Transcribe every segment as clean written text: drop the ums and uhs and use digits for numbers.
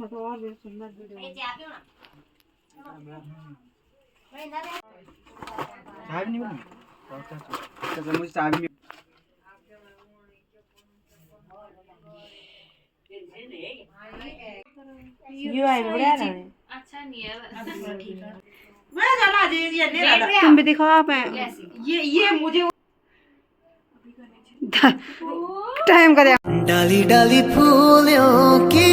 तो और भी सुंदर वीडियो चाय भी नहीं बना मुझे चाय भी ये आई बड़ा है अच्छा नहीं है मैं जाना ये तुम भी दिखाओ आप ये मुझे टाइम का डाली डाली फूलों की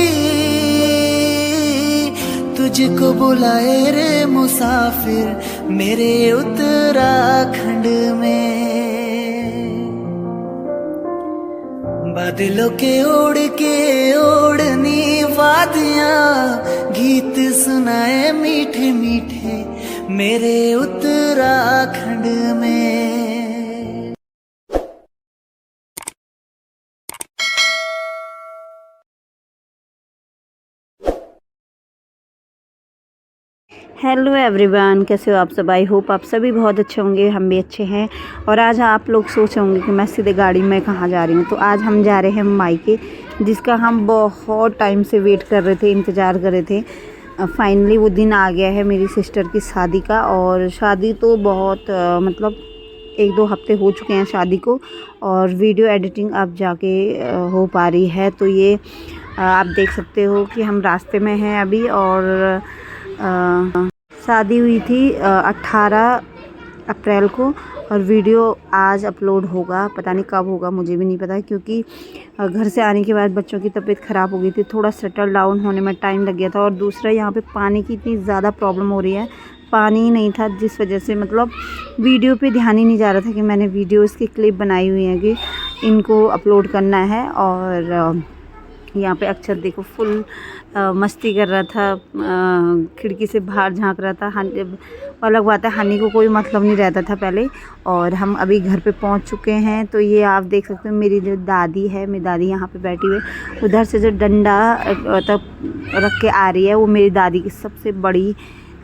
तुझको बुलाए रे मुसाफिर मेरे उत्तराखंड में बादलों के ओढ़नी वादियां गीत सुनाए मीठे मीठे मेरे उत्तराखंड में। हेलो एवरीवन, कैसे हो आप सब। आई होप आप सभी बहुत अच्छे होंगे, हम भी अच्छे हैं। और आज आप लोग सोच होंगे कि मैं सीधे गाड़ी में कहाँ जा रही हूँ। तो आज हम जा रहे हैं मायके, जिसका हम बहुत टाइम से वेट कर रहे थे, इंतज़ार कर रहे थे। फाइनली वो दिन आ गया है मेरी सिस्टर की शादी का। और शादी तो बहुत मतलब 1-2 हफ्ते हो चुके हैं शादी को, और वीडियो एडिटिंग अब जाके हो पा रही है। तो ये आप देख सकते हो कि हम रास्ते में हैं अभी। और शादी हुई थी 18 अप्रैल को, और वीडियो आज अपलोड होगा। पता नहीं कब होगा, मुझे भी नहीं पता, क्योंकि घर से आने के बाद बच्चों की तबीयत ख़राब हो गई थी। थोड़ा सेटल डाउन होने में टाइम लग गया था। और दूसरा यहाँ पे पानी की इतनी ज़्यादा प्रॉब्लम हो रही है, पानी ही नहीं था, जिस वजह से मतलब वीडियो पे ध्यान ही नहीं जा रहा था कि मैंने वीडियोज़ की क्लिप बनाई हुई है कि इनको अपलोड करना है। और यहाँ पे अक्षर देखो फुल मस्ती कर रहा था, खिड़की से बाहर झांक रहा था। अलग बात है, हनी को कोई मतलब नहीं रहता था पहले। और हम अभी घर पे पहुँच चुके हैं। तो ये आप देख सकते हो मेरी जो दादी है, मेरी दादी यहाँ पे बैठी हुई है। उधर से जो डंडा तक रख के आ रही है, वो मेरी दादी की सबसे बड़ी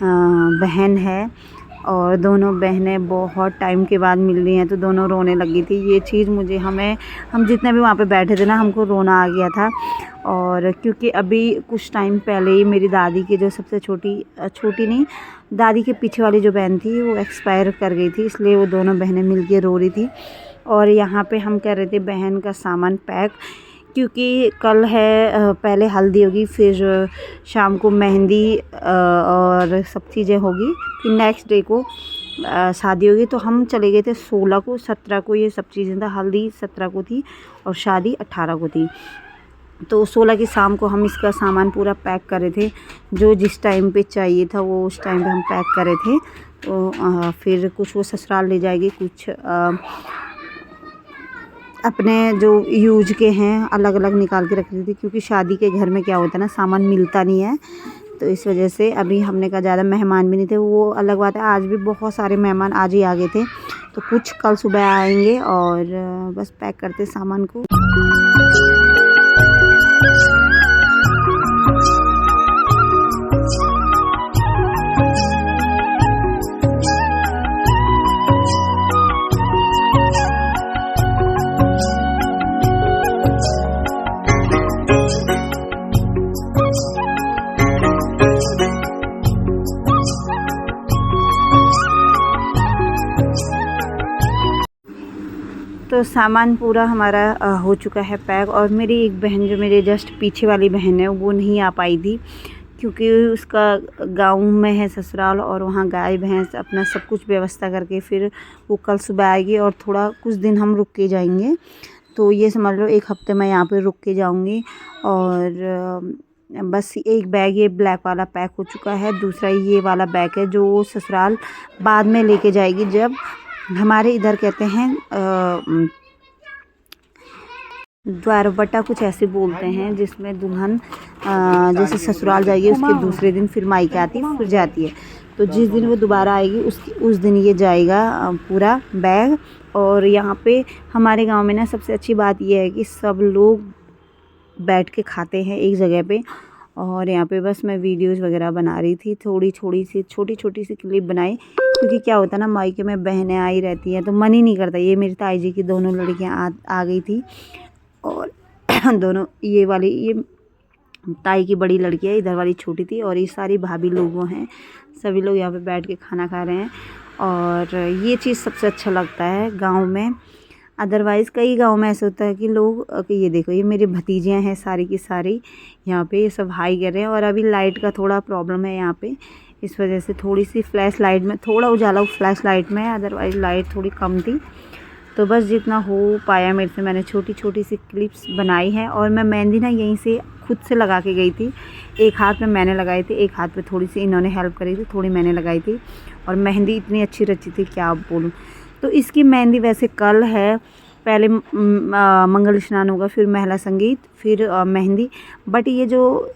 बहन है। और दोनों बहनें बहुत टाइम के बाद मिल रही हैं, तो दोनों रोने लगी थी। ये चीज़ मुझे हम जितने भी वहाँ पे बैठे थे ना, हमको रोना आ गया था। और क्योंकि अभी कुछ टाइम पहले ही मेरी दादी की जो सबसे छोटी नहीं, दादी के पीछे वाली जो बहन थी वो एक्सपायर कर गई थी, इसलिए वो दोनों बहनें मिल के रो रही थी। और यहाँ पे हम कर रहे थे बहन का सामान पैक, क्योंकि कल है पहले हल्दी होगी, फिर शाम को मेहंदी और सब चीज़ें होगी, फिर नेक्स्ट डे को शादी होगी। तो हम चले गए थे 16 को, 17 को ये सब चीज़ें था। हल्दी 17 को थी और शादी 18 को थी। तो 16 की शाम को हम इसका सामान पूरा पैक कर रहे थे, जो जिस टाइम पे चाहिए था वो उस टाइम पे हम पैक कर रहे थे। तो फिर कुछ वो ससुराल ले जाएगी, कुछ अपने जो यूज के हैं अलग अलग निकाल के रख रही थी, क्योंकि शादी के घर में क्या होता है ना, सामान मिलता नहीं है। तो इस वजह से अभी हमने कहा ज़्यादा मेहमान भी नहीं थे, वो अलग बात है। आज भी बहुत सारे मेहमान आज ही आ गए थे, तो कुछ कल सुबह आएंगे। और बस पैक करते सामान को। तो सामान पूरा हमारा हो चुका है पैक। और मेरी एक बहन जो मेरे जस्ट पीछे वाली बहन है, वो नहीं आ पाई थी, क्योंकि उसका गांव में है ससुराल, और वहाँ गाय भैंस अपना सब कुछ व्यवस्था करके फिर वो कल सुबह आएगी। और थोड़ा कुछ दिन हम रुक के जाएंगे, तो ये समझ लो 1 हफ्ते मैं यहाँ पे रुक के जाऊँगी। और बस एक बैग ये ब्लैक वाला पैक हो चुका है, दूसरा ये वाला बैग है जो ससुराल बाद में लेके जाएगी। जब हमारे इधर कहते हैं द्वारवटा कुछ ऐसे बोलते हैं, जिसमें दुल्हन जैसे ससुराल जाएगी उसके दूसरे दिन फिर मायके आती है, फिर जाती है। तो जिस दिन वो दोबारा आएगी उस दिन ये जाएगा पूरा बैग। और यहाँ पे हमारे गांव में ना सबसे अच्छी बात ये है कि सब लोग बैठ के खाते हैं एक जगह पे। और यहाँ पे बस मैं वीडियोज़ वगैरह बना रही थी, छोटी छोटी सी क्लिप बनाई, क्योंकि क्या होता है ना, मायके में बहनें आई रहती हैं तो मन ही नहीं करता। ये मेरी ताई जी की दोनों लड़कियाँ आ गई थी, और दोनों ये वाली ये ताई की बड़ी लड़की है, इधर वाली छोटी थी, और ये सारी भाभी लोगों हैं, सभी लोग यहाँ पे बैठ के खाना खा रहे हैं। और ये चीज़ सबसे अच्छा लगता है गांव में। अदरवाइज़ कई गांव में ऐसा होता है कि लोग, ये देखो ये मेरी भतीजियाँ हैं सारी की सारी, यहाँ पे ये सब हाई कर रहे हैं। और अभी लाइट का थोड़ा प्रॉब्लम है यहाँ पे, इस वजह से थोड़ी सी फ्लैश लाइट में थोड़ा उजाला फ्लैश लाइट में है, अदरवाइज़ लाइट थोड़ी कम थी। तो बस जितना हो पाया मेरे से मैंने छोटी छोटी सी क्लिप्स बनाई हैं। और मैं मेहंदी ना यहीं से खुद से लगा के गई थी, एक हाथ में मैंने लगाई थी, एक हाथ में थोड़ी सी इन्होंने हेल्प करी थी, थोड़ी मैंने लगाई थी। और मेहंदी इतनी अच्छी रची थी क्या आप बोलूँ। तो इसकी मेहंदी वैसे कल है, पहले मंगल स्नान होगा, फिर महिला संगीत, फिर मेहंदी। बट ये जो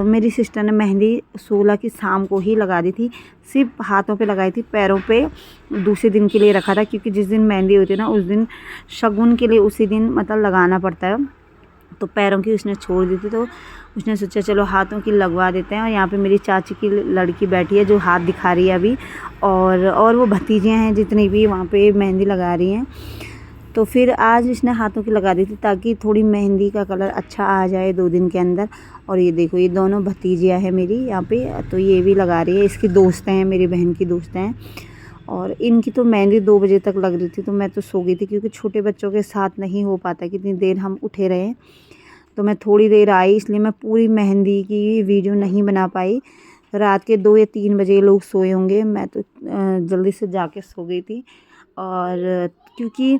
मेरी सिस्टर ने मेहंदी 16 की शाम को ही लगा दी थी, सिर्फ हाथों पे लगाई थी, पैरों पे दूसरे दिन के लिए रखा था, क्योंकि जिस दिन मेहंदी होती है ना उस दिन शगुन के लिए उसी दिन मतलब लगाना पड़ता है। तो पैरों की उसने छोड़ दी थी, तो उसने सोचा चलो हाथों की लगवा देते हैं। और यहाँ पे मेरी चाची की लड़की बैठी है जो हाथ दिखा रही है अभी, और वो भतीजियाँ हैं जितनी भी वहाँ पे मेहंदी लगा रही हैं। तो फिर आज इसने हाथों की लगा दी थी ताकि थोड़ी मेहंदी का कलर अच्छा आ जाए 2 दिन के अंदर। और ये देखो ये दोनों भतीजियाँ हैं मेरी यहाँ पे, तो ये भी लगा रही है, इसकी दोस्तें हैं, मेरी बहन की दोस्तें हैं। और इनकी तो मेहंदी 2 बजे तक लग रही थी, तो मैं तो सो गई थी, क्योंकि छोटे बच्चों के साथ नहीं हो पाता कितनी देर हम उठे रहे। तो मैं थोड़ी देर आई, इसलिए मैं पूरी मेहंदी की वीडियो नहीं बना पाई। रात के 2 या 3 बजे लोग सोए होंगे, मैं तो जल्दी से जाके सो गई थी। और क्योंकि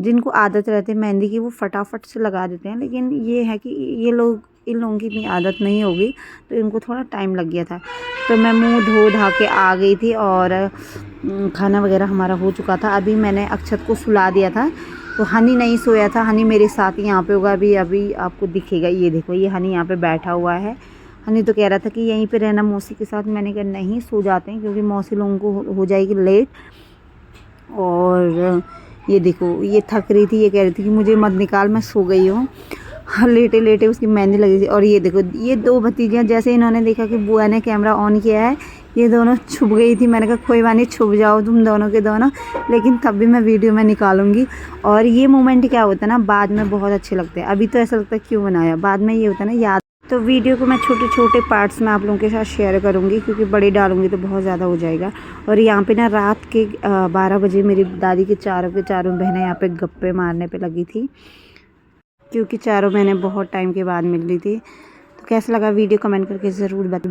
जिनको आदत रहती है मेहंदी की वो फटाफट से लगा देते हैं, लेकिन ये है कि इन लोगों की इतनी आदत नहीं होगी, तो इनको थोड़ा टाइम लग गया था। तो मैं मुंह धो धा के आ गई थी, और खाना वगैरह हमारा हो चुका था। अभी मैंने अक्षत को सुला दिया था, तो हनी नहीं सोया था, हनी मेरे साथ ही यहाँ पे होगा, अभी आपको दिखेगा। ये देखो ये हनी यहाँ पे बैठा हुआ है। हनी तो कह रहा था कि यहीं पे रहना मौसी के साथ, मैंने कहा नहीं, सो जाते हैं, क्योंकि मौसी लोगों को हो जाएगी लेट। और ये देखो ये थक रही थी, ये कह रही थी कि मुझे मत निकाल, मैं सो गई हूँ। लेटे लेटे उसकी मेहंदी लगी थी। और ये देखो ये 2 भतीजियाँ, जैसे इन्होंने देखा कि बुआ ने कैमरा ऑन किया है, ये दोनों छुप गई थी। मैंने कहा कोई बात नहीं, छुप जाओ तुम दोनों के दोनों, लेकिन तब भी मैं वीडियो में निकालूंगी। और ये मोमेंट क्या होता है ना, बाद में बहुत अच्छे लगते हैं। अभी तो ऐसा लगता है क्यों बनाया, बाद में ये होता है ना याद। तो वीडियो को मैं छोटे छोटे पार्ट्स में आप लोगों के साथ शेयर करूंगी, क्योंकि बड़ी डालूंगी तो बहुत ज़्यादा हो जाएगा। और यहाँ पे ना रात के 12 बजे मेरी दादी के चारों बहनें यहाँ पे गप्पे मारने पे लगी थी, क्योंकि चारों बहनें बहुत टाइम के बाद मिल रही थी। तो कैसा लगा वीडियो कमेंट करके ज़रूर बताइए।